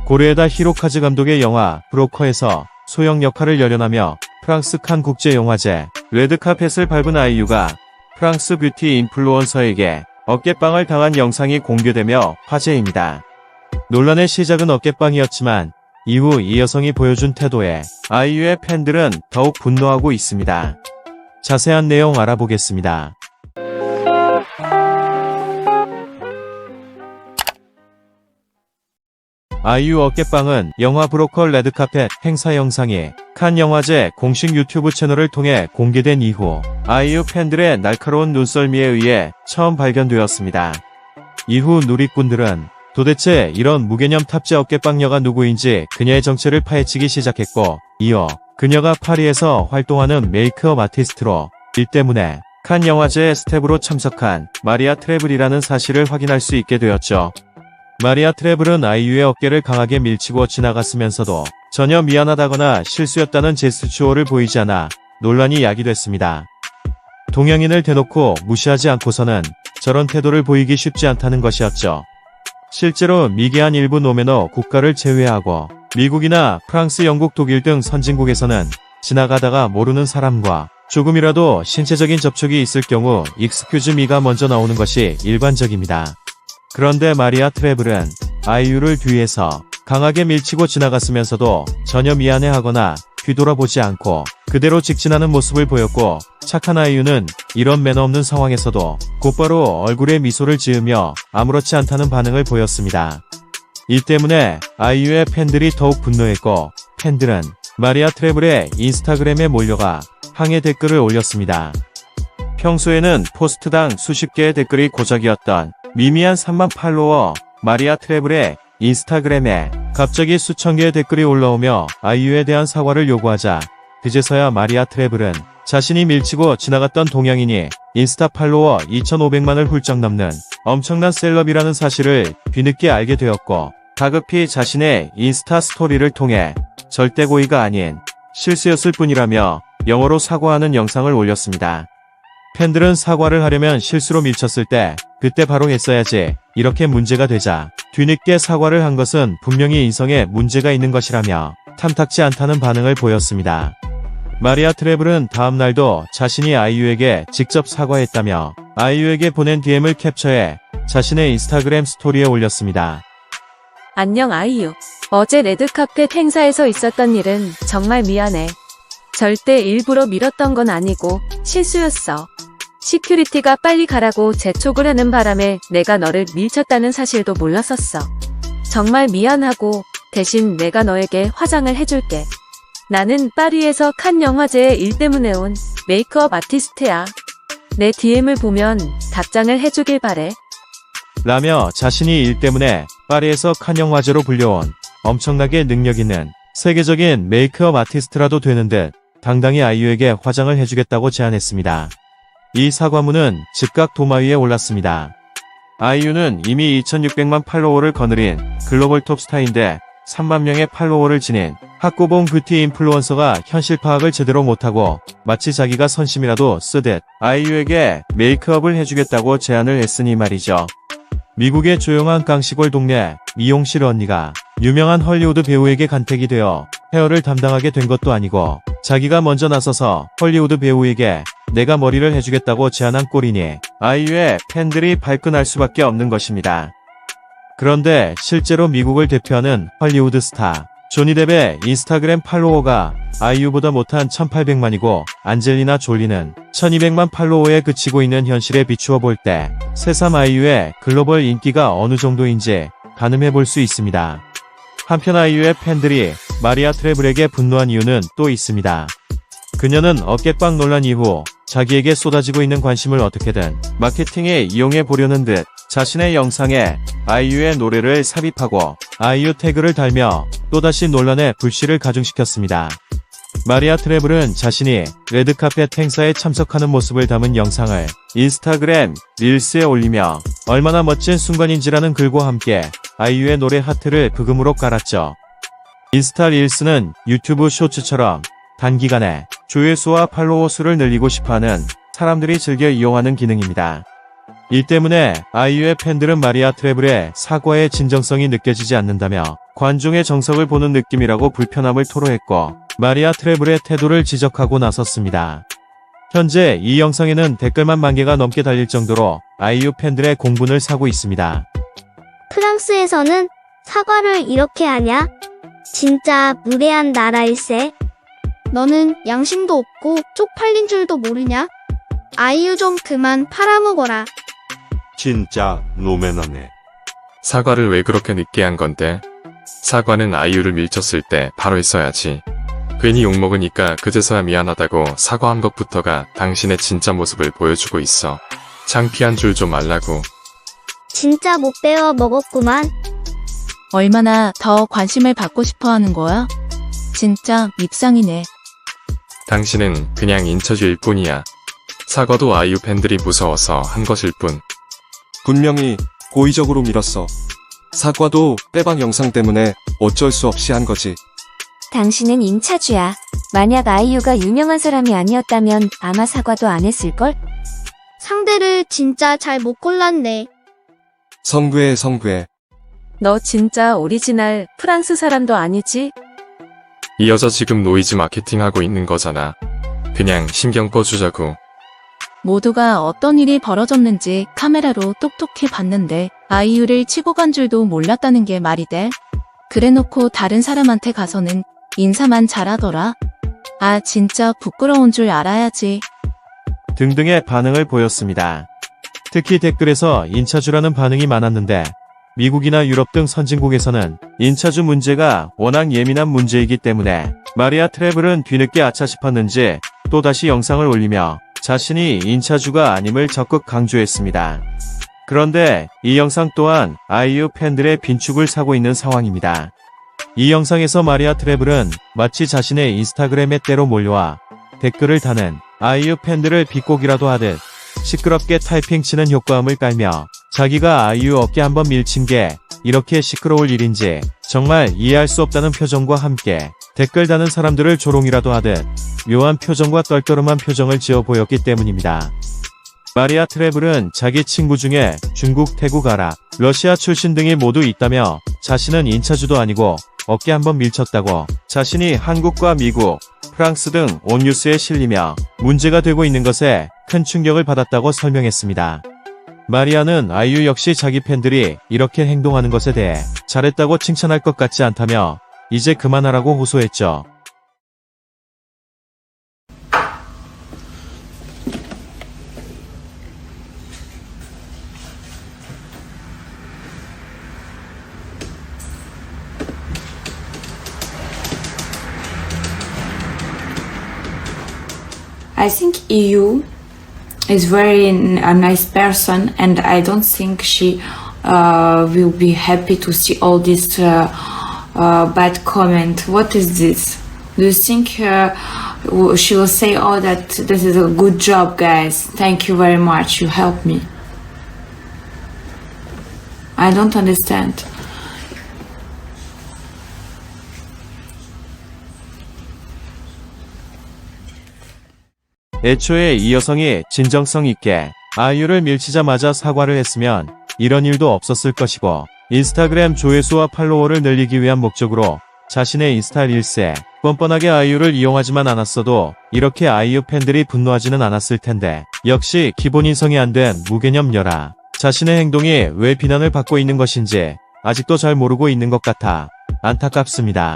고레에다 히로카즈 감독의 영화 브로커에서 소영 역할을 열연하며 프랑스 칸 국제영화제 레드카펫을 밟은 아이유가 프랑스 뷰티 인플루언서에게 어깨빵을 당한 영상이 공개되며 화제입니다. 논란의 시작은 어깨빵이었지만 이후 이 여성이 보여준 태도에 아이유의 팬들은 더욱 분노하고 있습니다. 자세한 내용 알아보겠습니다. 아이유 어깨빵은 영화 브로커 레드카펫 행사 영상이 칸 영화제 공식 유튜브 채널을 통해 공개된 이후 아이유 팬들의 날카로운 눈썰미에 의해 처음 발견되었습니다. 이후 누리꾼들은 도대체 이런 무개념 탑재 어깨빵녀가 누구인지 그녀의 정체를 파헤치기 시작했고, 이어 그녀가 파리에서 활동하는 메이크업 아티스트로 일 때문에 칸 영화제에 스텝으로 참석한 마리아 트레블이라는 사실을 확인할 수 있게 되었죠. 마리아 트레블은 아이유의 어깨를 강하게 밀치고 지나갔으면서도 전혀 미안하다거나 실수였다는 제스처를 보이지 않아 논란이 야기됐습니다. 동양인을 대놓고 무시하지 않고서는 저런 태도를 보이기 쉽지 않다는 것이었죠. 실제로 미개한 일부 노매너 국가를 제외하고 미국이나 프랑스, 영국, 독일 등 선진국에서는 지나가다가 모르는 사람과 조금이라도 신체적인 접촉이 있을 경우 익스큐즈 미가 먼저 나오는 것이 일반적입니다. 그런데 마리아 트레블은 아이유를 뒤에서 강하게 밀치고 지나갔으면서도 전혀 미안해하거나 뒤돌아보지 않고 그대로 직진하는 모습을 보였고, 착한 아이유는 이런 매너 없는 상황에서도 곧바로 얼굴에 미소를 지으며 아무렇지 않다는 반응을 보였습니다. 이 때문에 아이유의 팬들이 더욱 분노했고, 팬들은 마리아 트레블의 인스타그램에 몰려가 항해 댓글을 올렸습니다. 평소에는 포스트당 수십 개의 댓글이 고작이었던 미미한 3만 팔로워 마리아 트레블의 인스타그램에 갑자기 수천 개의 댓글이 올라오며 아이유에 대한 사과를 요구하자 그제서야 마리아 트레블은 자신이 밀치고 지나갔던 동양인이 인스타 팔로워 2,500만을 훌쩍 넘는 엄청난 셀럽이라는 사실을 뒤늦게 알게 되었고, 다급히 자신의 인스타 스토리를 통해 절대 고의가 아닌 실수였을 뿐이라며 영어로 사과하는 영상을 올렸습니다. 팬들은 사과를 하려면 실수로 밀쳤을 때 그때 바로 했어야지 이렇게 문제가 되자 뒤늦게 사과를 한 것은 분명히 인성에 문제가 있는 것이라며 탐탁지 않다는 반응을 보였습니다. 마리아 트레블은 다음 날도 자신이 아이유에게 직접 사과했다며 아이유에게 보낸 DM을 캡처해 자신의 인스타그램 스토리에 올렸습니다. 안녕 아이유. 어제 레드카펫 행사에서 있었던 일은 정말 미안해. 절대 일부러 밀었던 건 아니고 실수였어. 시큐리티가 빨리 가라고 재촉을 하는 바람에 내가 너를 밀쳤다는 사실도 몰랐었어. 정말 미안하고 대신 내가 너에게 화장을 해줄게. 나는 파리에서 칸 영화제에 일 때문에 온 메이크업 아티스트야. 내 DM을 보면 답장을 해주길 바래. 라며 자신이 일 때문에 파리에서 칸 영화제로 불려온 엄청나게 능력 있는 세계적인 메이크업 아티스트라도 되는 듯 당당히 아이유에게 화장을 해주겠다고 제안했습니다. 이 사과문은 즉각 도마 위에 올랐습니다. 아이유는 이미 2,600만 팔로워를 거느린 글로벌 톱스타인데 3만 명의 팔로워를 지닌 학고봉 뷰티 인플루언서가 현실 파악을 제대로 못하고 마치 자기가 선심이라도 쓰듯 아이유에게 메이크업을 해주겠다고 제안을 했으니 말이죠. 미국의 조용한 깡시골 동네 미용실 언니가 유명한 헐리우드 배우에게 간택이 되어 헤어를 담당하게 된 것도 아니고 자기가 먼저 나서서 헐리우드 배우에게 내가 머리를 해주겠다고 제안한 꼴이니 아이유의 팬들이 발끈할 수밖에 없는 것입니다. 그런데 실제로 미국을 대표하는 헐리우드 스타 조니 뎁의 인스타그램 팔로워가 아이유보다 못한 1,800만이고 안젤리나 졸리는 1,200만 팔로워에 그치고 있는 현실에 비추어 볼 때 새삼 아이유의 글로벌 인기가 어느 정도인지 가늠해 볼 수 있습니다. 한편 아이유의 팬들이 마리아 트레블에게 분노한 이유는 또 있습니다. 그녀는 어깨빵 논란 이후 자기에게 쏟아지고 있는 관심을 어떻게든 마케팅에 이용해 보려는 듯 자신의 영상에 아이유의 노래를 삽입하고 아이유 태그를 달며 또다시 논란의 불씨를 가중시켰습니다. 마리아 트레블은 자신이 레드카펫 행사에 참석하는 모습을 담은 영상을 인스타그램 릴스에 올리며 얼마나 멋진 순간인지라는 글과 함께 아이유의 노래 하트를 브금으로 깔았죠. 인스타 릴스는 유튜브 쇼츠처럼 단기간에 조회수와 팔로워 수를 늘리고 싶어하는 사람들이 즐겨 이용하는 기능입니다. 이 때문에 아이유의 팬들은 마리아 트레블의 사과의 진정성이 느껴지지 않는다며 관중의 정석을 보는 느낌이라고 불편함을 토로했고 마리아 트레블의 태도를 지적하고 나섰습니다. 현재 이 영상에는 댓글만 10,000개가 넘게 달릴 정도로 아이유 팬들의 공분을 사고 있습니다. 프랑스에서는 사과를 이렇게 하냐? 진짜 무례한 나라일세. 너는 양심도 없고 쪽팔린 줄도 모르냐? 아이유 좀 그만 팔아먹어라. 진짜 노매너네. 사과를 왜 그렇게 늦게 한 건데? 사과는 아이유를 밀쳤을 때 바로 했어야지. 괜히 욕먹으니까 그제서야 미안하다고 사과한 것부터가 당신의 진짜 모습을 보여주고 있어. 창피한 줄 좀 알라고. 진짜 못 배워 먹었구만. 얼마나 더 관심을 받고 싶어 하는 거야? 진짜 밉상이네. 당신은 그냥 인처주일 뿐이야. 사과도 아이유 팬들이 무서워서 한 것일 뿐. 분명히 고의적으로 밀었어. 사과도 빼박 영상 때문에 어쩔 수 없이 한 거지. 당신은 인차주야. 만약 아이유가 유명한 사람이 아니었다면 아마 사과도 안 했을걸? 상대를 진짜 잘 못 골랐네. 성구해. 너 진짜 오리지널 프랑스 사람도 아니지? 이 여자 지금 노이즈 마케팅 하고 있는 거잖아. 그냥 신경 꺼주자고. 모두가 어떤 일이 벌어졌는지 카메라로 똑똑히 봤는데 아이유를 치고 간 줄도 몰랐다는 게 말이 돼? 그래놓고 다른 사람한테 가서는 인사만 잘하더라. 아 진짜 부끄러운 줄 알아야지. 등등의 반응을 보였습니다. 특히 댓글에서 인차주라는 반응이 많았는데 미국이나 유럽 등 선진국에서는 인차주 문제가 워낙 예민한 문제이기 때문에 마리아 트레블은 뒤늦게 아차 싶었는지 또다시 영상을 올리며 자신이 인차주가 아님을 적극 강조했습니다. 그런데 이 영상 또한 아이유 팬들의 빈축을 사고 있는 상황입니다. 이 영상에서 마리아 트레블은 마치 자신의 인스타그램에 때로 몰려와 댓글을 다는 아이유 팬들을 비꼬기라도 하듯 시끄럽게 타이핑 치는 효과음을 깔며 자기가 아이유 어깨 한번 밀친 게 이렇게 시끄러울 일인지 정말 이해할 수 없다는 표정과 함께 댓글 다는 사람들을 조롱이라도 하듯 묘한 표정과 떨떠름한 표정을 지어 보였기 때문입니다. 마리아 트레블은 자기 친구 중에 중국, 태국, 아랍, 러시아 출신 등이 모두 있다며 자신은 인차주도 아니고 어깨 한번 밀쳤다고 자신이 한국과 미국, 프랑스 등 온 뉴스에 실리며 문제가 되고 있는 것에 큰 충격을 받았다고 설명했습니다. 마리아는 아이유 역시 자기 팬들이 이렇게 행동하는 것에 대해 잘했다고 칭찬할 것 같지 않다며 이제 그만하라고 호소했죠. I think EU is a nice person, and I don't think she will be happy to see all this bad comment. What is this? Do you think she will say, "Oh, that this is a good job, guys. Thank you very much. You helped me." I don't understand. 애초에 이 여성이 진정성 있게 아이유를 밀치자마자 사과를 했으면 이런 일도 없었을 것이고 인스타그램 조회수와 팔로워를 늘리기 위한 목적으로 자신의 인스타 릴스에 뻔뻔하게 아이유를 이용하지만 않았어도 이렇게 아이유 팬들이 분노하지는 않았을 텐데 역시 기본 인성이 안 된 무개념 여라. 자신의 행동이 왜 비난을 받고 있는 것인지 아직도 잘 모르고 있는 것 같아 안타깝습니다.